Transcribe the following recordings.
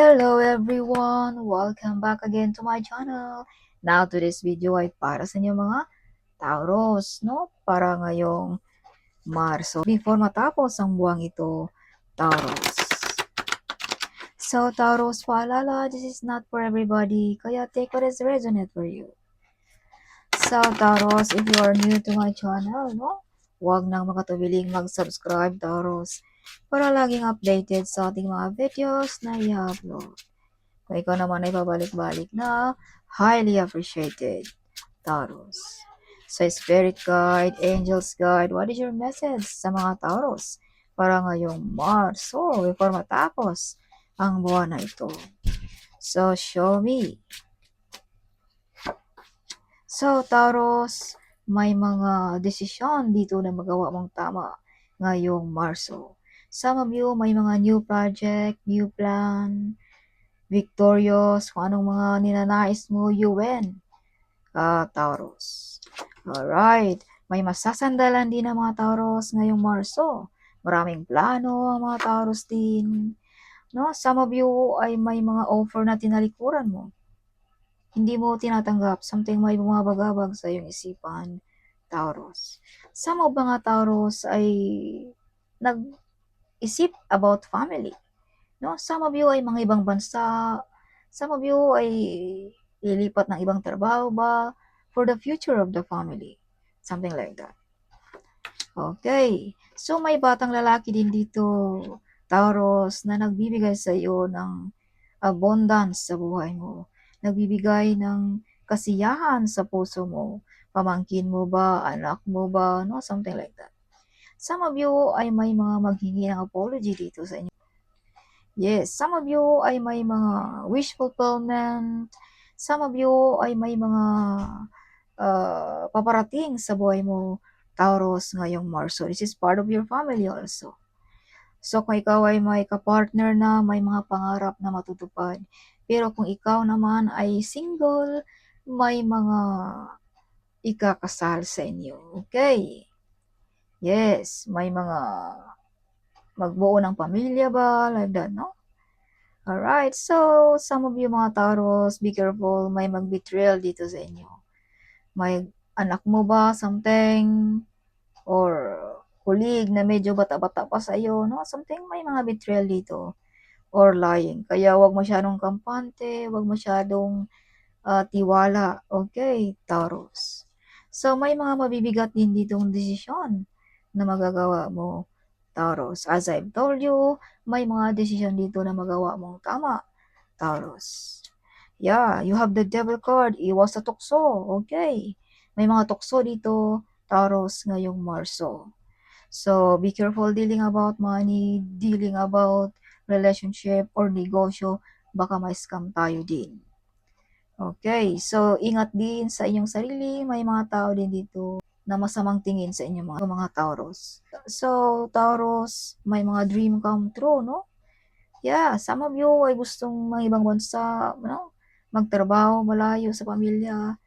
Hello everyone! Welcome back again to my channel. Now today's video ay para sa inyo mga Tauros, no? Para ngayong Marso. Before matapos ang buwang ito, Tauros. So Tauros, paalala, this is not for everybody, kaya take what is resonate for you. So Tauros, if you are new to my channel, no? Huwag nang makatuwiling mag-subscribe, Tauros, para laging updated sa ating mga videos na i-upload. Kung ikaw naman ay pabalik-balik na, highly appreciated, Taurus. Sa Spirit Guide, Angels Guide, what is your message sa mga Taurus para ngayong Marso before matapos ang buwan na ito? So, show me. So, Taurus, may mga desisyon dito na magawa mong tama ngayong Marso. Some of you, may mga new project, new plan, victorious, kung anong mga ninanais mo, you win, Taurus. Alright, may masasandalan din ang mga Taurus ngayong Marso. Maraming plano ang mga Taurus din. No? Some of you ay may mga offer na tinalikuran mo. Hindi mo tinatanggap. Something may bumabagabag sa iyong isipan, Taurus. Some of mga Taurus ay nag-isip about family. No, some of you ay mga ibang bansa, some of you ay lilipat ng ibang trabaho ba for the future of the family. Something like that. Okay. So may batang lalaki din dito, Taurus, na nagbibigay sa iyo ng abundance sa buhay mo. Nagbibigay ng kasiyahan sa puso mo. Pamangkin mo ba, anak mo ba, no? Something like that. Some of you ay may mga maghingi ng apology dito sa inyo. Yes, some of you ay may mga wish fulfillment. Some of you ay may mga paparating sa buhay mo, Taurus, ngayong Marso. This is part of your family also. So, kung ikaw ay may kapartner na, may mga pangarap na matutupad. Pero kung ikaw naman ay single, may mga ikakasal sa inyo. Okay? Yes, may mga magbuo ng pamilya ba? Like that, no? Alright, so some of you mga Taurus, be careful, may mag-betrayal dito sa inyo. May anak mo ba, something, or kulig na medyo bata-bata pa sa iyo, no? Something, may mga betrayal dito, or lying. Kaya wag masyadong kampante, wag masyadong tiwala. Okay, Taurus. So, may mga mabibigat din ditong desisyon na magagawa mo, Taurus. As I've told you, may mga desisyon dito na magawa mong tama, Taurus. Yeah, you have the devil card. Iwas sa tukso. Okay. May mga tukso dito, Taurus, ngayong Marso. So, be careful dealing about money, dealing about relationship or negosyo. Baka ma-scam tayo din. Okay, so ingat din sa inyong sarili. May mga tao din dito na masamang tingin sa inyo mga Taurus. So, Taurus, may mga dream come true, no? Yeah, some of you ay gustong mga ibang bansa, no? Magtrabaho malayo sa pamilya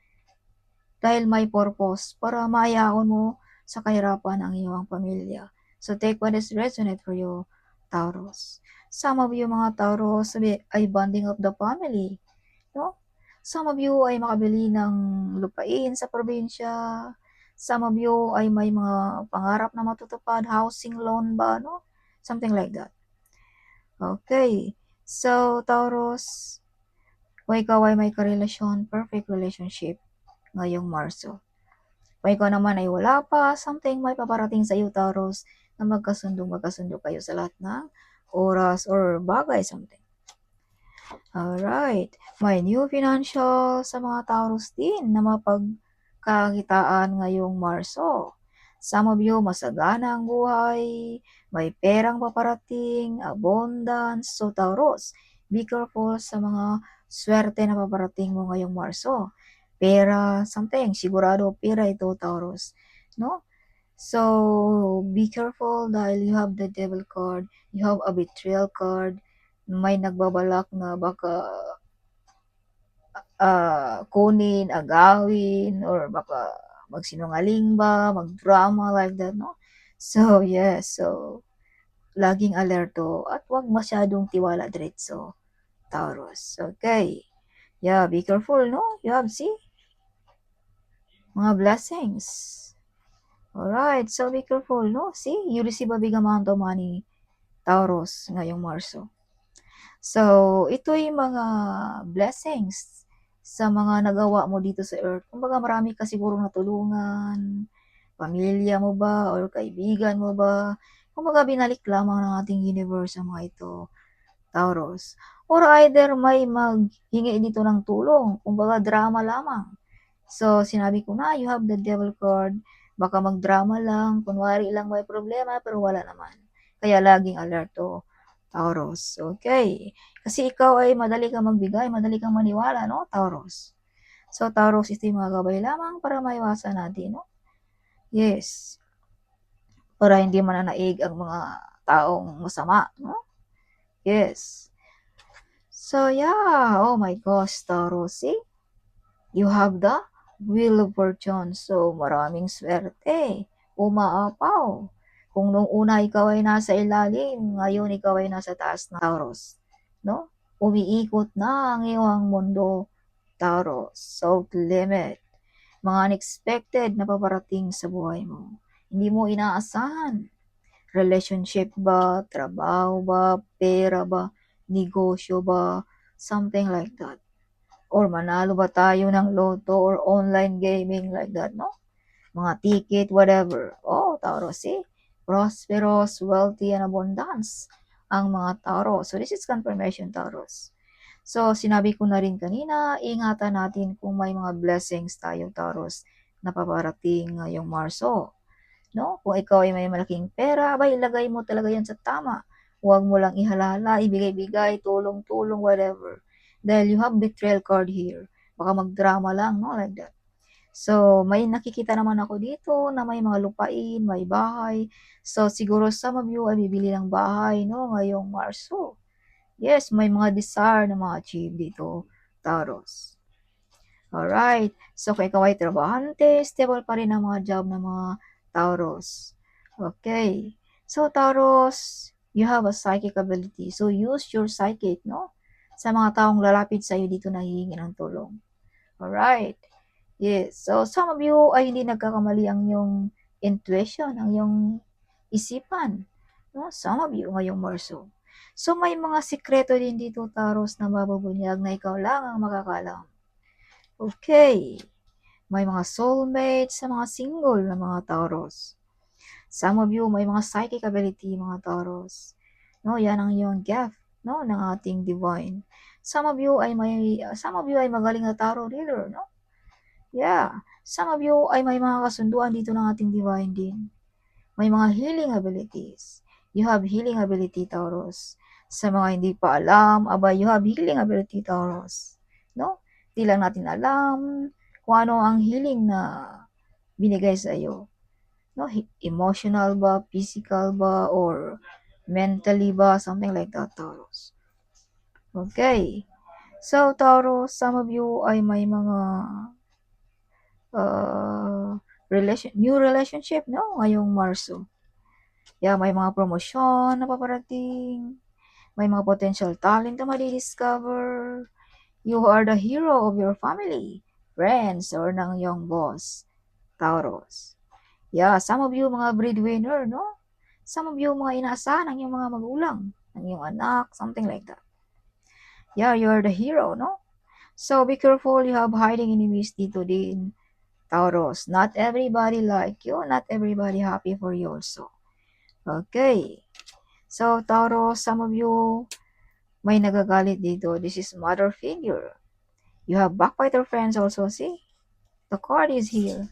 dahil may purpose para maayaon mo sa kahirapan ang iyong pamilya. So, take what is resonate for you, Taurus. Some of you mga Taurus ay bonding of the family, no? Some of you ay makabili ng lupain sa probinsya. Some of you ay may mga pangarap na matutupad, housing loan ba, no? Something like that. Okay. So, Taurus, kung ikaw ay may karelasyon, perfect relationship ngayong Marso. Kung ikaw naman ay wala pa, something may paparating sa iyo, Taurus, na magkasundo kayo sa lahat ng oras or bagay, something. Alright. May new financial sa mga Taurus din na mapagkakitaan ngayong Marso. Some of you, masagana ang buhay, may perang paparating, abundance. So, Taurus, be careful sa mga swerte na paparating mo ngayong Marso. Pera, something, sigurado pera ito, Taurus. No? So, be careful dahil you have the devil card, you have a betrayal card, may nagbabalak na baka kunin, agawin, or baka magsinungaling ba, magdrama like that, no? So, yes. So, laging alerto at wag masyadong tiwala diretso, Taurus. Okay. Yeah, be careful, no? You have, see? Mga blessings. Alright, so be careful, no? See, you receive a big amount of money, Taurus, ngayong Marso. So, ito yung mga blessings sa mga nagawa mo dito sa earth. Kumbaga marami ka sigurong natulungan, pamilya mo ba or kaibigan mo ba. Kumbaga binalik lamang ng ating universe ang mga ito, Taurus. Or either may maghingi dito ng tulong, kumbaga drama lamang. So, sinabi ko na, you have the devil card, baka magdrama lang, kunwari lang may problema, pero wala naman. Kaya laging alerto, Taurus. Okay. Kasi ikaw ay madali kang magbigay, madali kang maniwala, no, Taurus? So, Taurus, ito yung mga gabay lamang para maiwasan natin, no? Yes. Para hindi mananaig ang mga taong masama, no? Yes. So, yeah. Oh my gosh, Taurus, see? You have the Wheel of Fortune. So, maraming swerte. Umaapaw. Kung nung una ikaw ay nasa ilalim, ngayon ikaw ay nasa taas ng Taurus. No? Umiikot na ang iyong mundo, Taurus. So, limit. Mga unexpected na paparating sa buhay mo. Hindi mo inaasahan. Relationship ba? Trabaho ba? Pera ba? Negosyo ba? Something like that. Or manalo ba tayo ng loto or online gaming like that, no? Mga ticket, whatever. Oh, Taurus, see? Prosperous, wealthy, and abundance ang mga Taurus. So, this is confirmation, Taurus. So, sinabi ko na rin kanina, ingatan natin kung may mga blessings tayo, Taurus, na paparating ngayong Marso. No? Kung ikaw ay may malaking pera, abay, ilagay mo talaga yan sa tama. Huwag mo lang ihalala, ibigay-bigay, tulong-tulong, whatever. Dahil you have betrayal card here. Baka magdrama lang, no? Like that. So, may nakikita naman ako dito na may mga lupain, may bahay. So, siguro some of you ay bibili ng bahay, no? Ngayong Marso. Yes, may mga desire na ma-achieve dito, Taurus. Alright. So, kung ikaw ay trabahante, stable pa rin ang mga job ng mga Taurus. Okay. So, Taurus, you have a psychic ability. So, use your psychic, no? Sa mga taong lalapit sa iyo dito na hihingi ng tulong. Alright. Yes. So, some of you ay hindi nagkakamali ang yung intuition, ang yung isipan. No? Some of you ngayong Marso. So, may mga sikreto din dito, Taurus, na mabubunyag na ikaw lang ang makakalam. Okay. May mga soulmates sa mga single na mga Taurus. Some of you may mga psychic ability, mga Taurus. No, yan ang iyong gift, no, ng ating divine. Some of you ay magaling na tarot reader, no? Yeah. Some of you ay may mga kasunduan dito ng ating divine din. May mga healing abilities. You have healing ability, Taurus. Sa mga hindi pa alam, you have healing ability, Taurus. No? Hindi lang natin alam kung ano ang healing na binigay sa iyo. No? Emotional ba, physical ba, or mentally ba, something like that, Taurus. Okay. So, Taurus, some of you ay may mga new relationship, no? Ngayong Marso. Yeah, may mga promosyon na paparating. May mga potential talent na madi-discover. You are the hero of your family, friends, or ng iyong boss, Taurus. Yeah, some of you mga breadwinner, no? Some of you mga inaasahan ng iyong mga magulang, ng iyong anak, something like that. Yeah, you are the hero, no? So, be careful, you have hiding enemies dito din, Taurus. Not everybody like you, not everybody happy for you also. Okay. So, Taurus, some of you may nagagalit dito. This is mother figure. You have backbiter friends also, see? The card is here.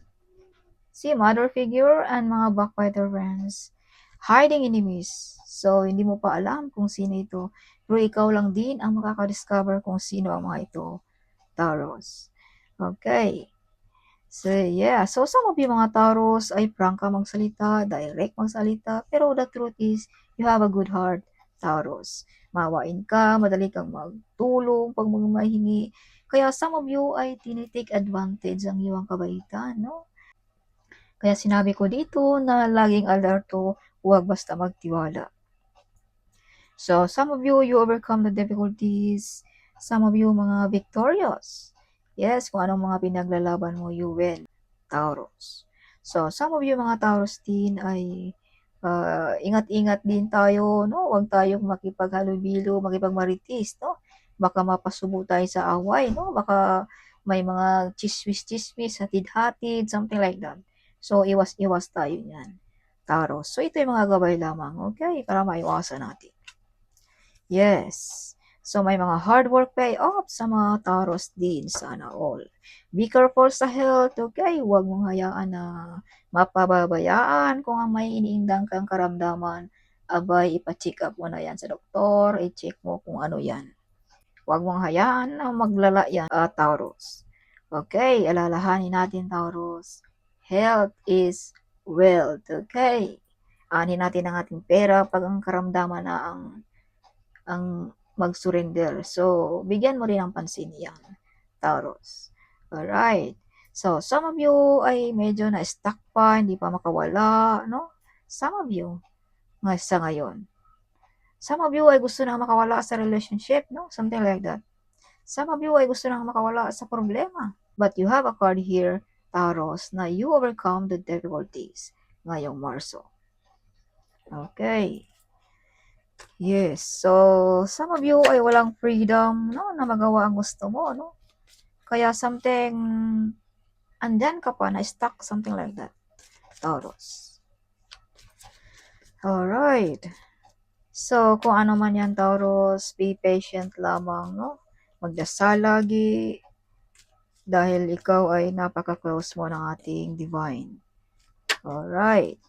See, mother figure and mga backbiter friends. Hiding enemies. So, hindi mo pa alam kung sino ito. Pero ikaw lang din ang makaka-discover kung sino ang mga ito, Taurus. Okay. So, yeah. So, some of you mga Taurus ay prangka magsalita, direct magsalita. Pero the truth is, you have a good heart, Taurus. Mawain ka, madali kang magtulong pag mahingi. Kaya some of you ay tinitake advantage ang iyong kabaitan, no? Kaya sinabi ko dito na laging alerto, huwag basta magtiwala. So, some of you, you overcome the difficulties. Some of you, mga victorious. Yes, kung anong mga pinaglalaban mo, you win. Taurus. So, some of you, mga Taurus din ay ingat-ingat din tayo, no? Huwag tayong makipaghalubilo, makipagmaritis, no? Baka mapasubo tayo sa away, no? Baka may mga chismis-chismis, hatid-hatid, something like that. So, iwas-iwas tayo niyan. Taurus. So, ito yung mga gabay lamang, okay? Para maiwasan natin. Yes. So, may mga hard work payoff sa mga Taurus din, sana all. Be careful sa health, okay? Huwag mong hayaan na mapababayaan kung ang may iniindang kang karamdaman. Abay, ipa-check up mo na yan sa doktor, i-check mo kung ano yan. Huwag mong hayaan na maglala yan, Taurus. Okay, alalahanin natin, Taurus. Health is wealth, okay? Anin natin ang ating pera pag ang karamdaman na ang mag-surrender. So, bigyan mo rin ng pansin yan, Taurus. Alright. So, some of you ay medyo na-stuck pa, hindi pa makawala, no? Some of you, sa ngayon. Some of you ay gusto na makawala sa relationship, no? Something like that. Some of you ay gusto na makawala sa problema. But you have a card here, Taurus, na you overcome the difficulties ngayong Marso. Okay. Yes. So, some of you ay walang freedom, no, na magawa ang gusto mo, no? Kaya something, andyan ka pa, na-stuck, something like that. Taurus. Alright. So, kung ano man yan, Taurus, be patient lamang, no? Magdasal lagi, dahil ikaw ay napaka-close mo ng ating divine. Alright.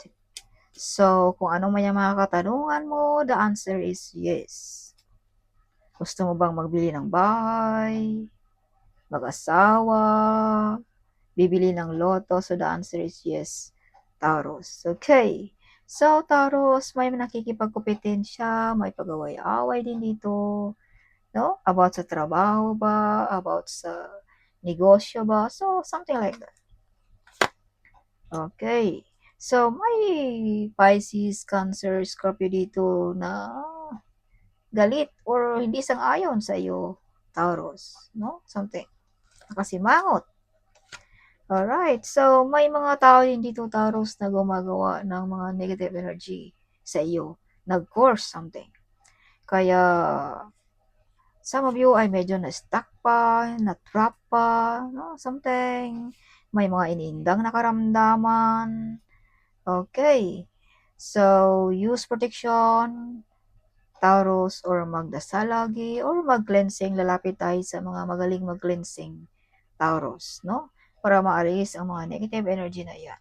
So, kung ano man yung mga katanungan mo, the answer is yes. Gusto mo bang magbili ng bahay? Mag-asawa? Bibili ng loto? So, the answer is yes, Taurus. Okay. So, Taurus, may nakikipagkompetensya, may pag-away-away din dito. No? About sa trabaho ba? About sa negosyo ba? So, something like that. Okay. So, may Pisces, Cancer, Scorpio dito na galit or hindi sang-ayon sa iyo, Taurus, no? Something. Nakasimangot. Alright. So, may mga tao din dito, Taurus, na gumagawa ng mga negative energy sa iyo. Nag-course something. Kaya, some of you ay medyo na-stuck pa, na-trap pa, no? Something. May mga iniindang nakaramdaman. Okay. So, use protection, Taurus, or magdasal lagi, or mag-cleansing. Lalapit tayo sa mga magaling mag-cleansing, Taurus, no? Para maalis ang mga negative energy na yan.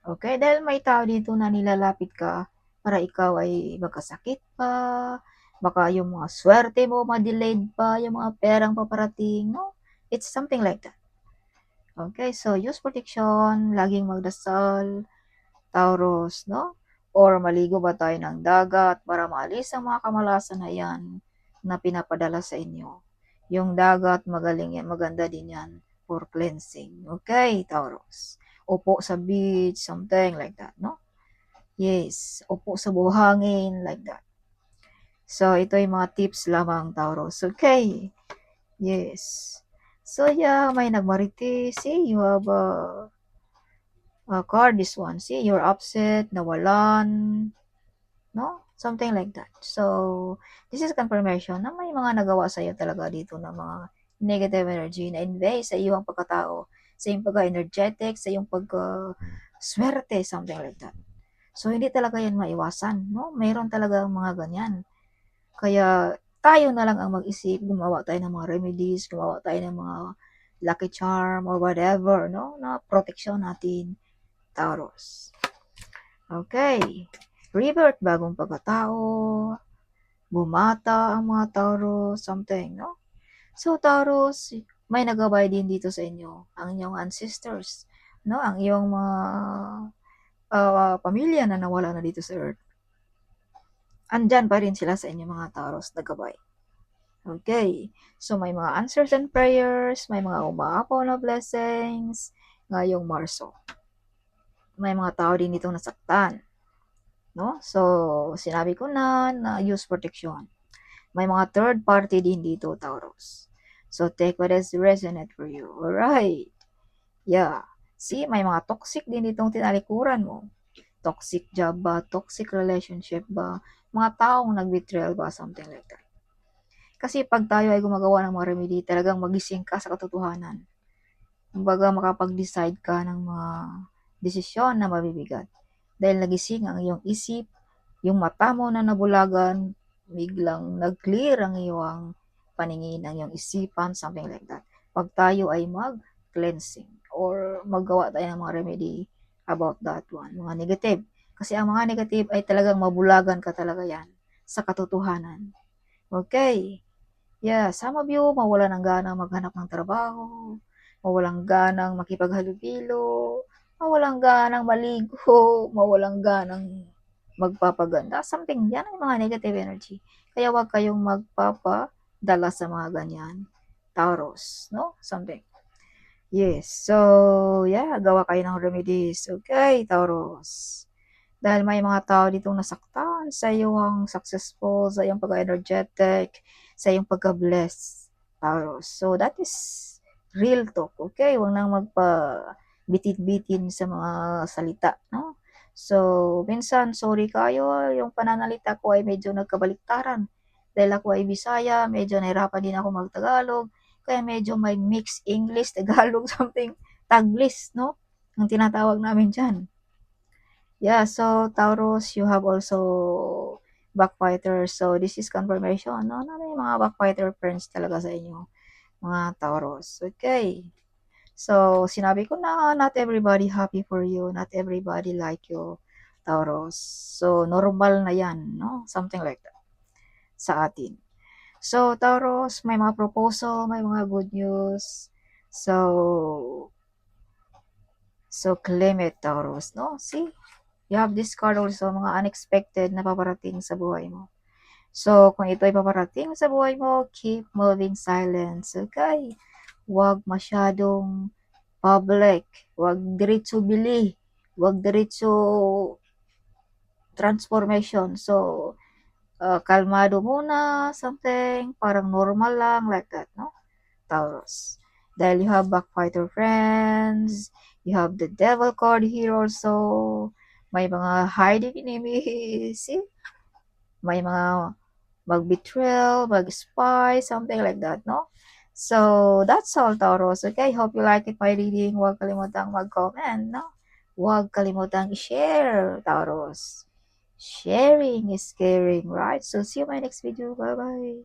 Okay? Dahil may tao dito na nilalapit ka para ikaw ay magkasakit pa, baka yung mga swerte mo ma-delayed pa, yung mga perang paparating, no? It's something like that. Okay? So, use protection, laging magdasal, Taurus, no? Or maligo ba tayo ng dagat para maalis ang mga kamalasan na yan na pinapadala sa inyo. Yung dagat, magaling yan, maganda din yan for cleansing. Okay, Taurus. Upo sa beach, something like that, no? Yes, upo sa buhangin, like that. So, ito yung mga tips lamang, Taurus. Okay. Yes. So, yeah, may nagmarites. See, you have card, this one. See, you're upset, nawalan, no? Something like that. So, this is confirmation na may mga nagawa sa'yo talaga dito na mga negative energy na invade sa iyong pagkatao, sa iyong pagka-energetic, sa iyong pagka-swerte, something like that. So, hindi talaga yan maiwasan, no? Mayroon talaga mga ganyan. Kaya, tayo na lang ang mag-isip, gumawa tayo ng mga remedies, gumawa tayo ng mga lucky charm or whatever, no? Na protection natin, Taurus. Okay. Rebirth, bagong pagkatao, bumata ang mga Taurus, something, no? So, Taurus, may nagabay din dito sa inyo, ang inyong ancestors, no? Ang iyong mga pamilya na nawala na dito sa Earth. Andyan pa rin sila sa inyo, mga Taurus, nagabay. Okay. So, may mga answers and prayers, may mga umaapaw na blessings ngayong Marso. May mga tao din dito nasaktan. no? So, sinabi ko na use protection. May mga third party din dito, Taurus. So, take what is resonate for you. Alright. Yeah. See, may mga toxic din ditong tinalikuran mo. Toxic job ba? Toxic relationship ba? Mga taong nag-betrayal ba? Something like that. Kasi pag tayo ay gumagawa ng mga remedy, talagang magising ka sa katotohanan. Kumbaga makapag-decide ka ng mga desisyon na mabibigat. Dahil nagising ang iyong isip, yung mata mo na nabulagan, biglang nag-clear ang iyong paningin, ang iyong isipan, something like that. Pag tayo ay mag-cleansing or maggawa tayo ng mga remedy about that one, mga negative. Kasi ang mga negative ay talagang mabulagan ka talaga yan sa katotohanan. Okay. Yeah, some of you mawalan ng ganang maghanap ng trabaho, mawalang ganang makipaghalubilo, mawalang ganang maligo, mawalang ganang magpapaganda, something. Yan ang mga negative energy. Kaya wag kayong magpapadala sa mga ganyan. Taurus, no? Something. Yes. So, yeah, gawa kayo ng remedies. Okay, Taurus. Dahil may mga tao ditong nasaktan sa iyong successful, sa iyong pagka-energetic, sa iyong pagka-bless, Taurus. So, that is real talk, okay? Huwag nang magpa-bitin-bitin sa mga salita, no? So, minsan, sorry kayo, yung pananalita ko ay medyo nagkabaliktaran. Dahil ako ay Bisaya, medyo nahirapan din ako mag-Tagalog, kaya medyo may mix English, Tagalog, something, Taglis, no? Ang tinatawag namin dyan. Yeah, so Taurus, you have also backbiters. So this is confirmation, no, na may mga backbiter friends talaga sa inyo, mga Taurus. Okay. So sinabi ko na not everybody happy for you, not everybody like you, Taurus. So normal na yan, no? Something like that sa atin. So Taurus, may mga proposal, may mga good news. So claim it, Taurus, no? See? You have this card also, mga unexpected na paparating sa buhay mo. So, kung ito ay paparating sa buhay mo, keep moving silence, okay? Huwag masyadong public. Huwag diretso bili. Huwag diretso transformation. So, kalmado muna, something, parang normal lang, like that, no? Taurus. Dahil you have backfighter friends, you have the devil card here also, may mga hiding enemies, see? May mga mag-betrayal, mag-spy, something like that, no? So, that's all, Taurus. Okay, hope you like it, my reading. Huwag kalimutang mag-comment, no? Huwag kalimutang i-share, Taurus. Sharing is caring, right? So, see you in my next video. Bye-bye.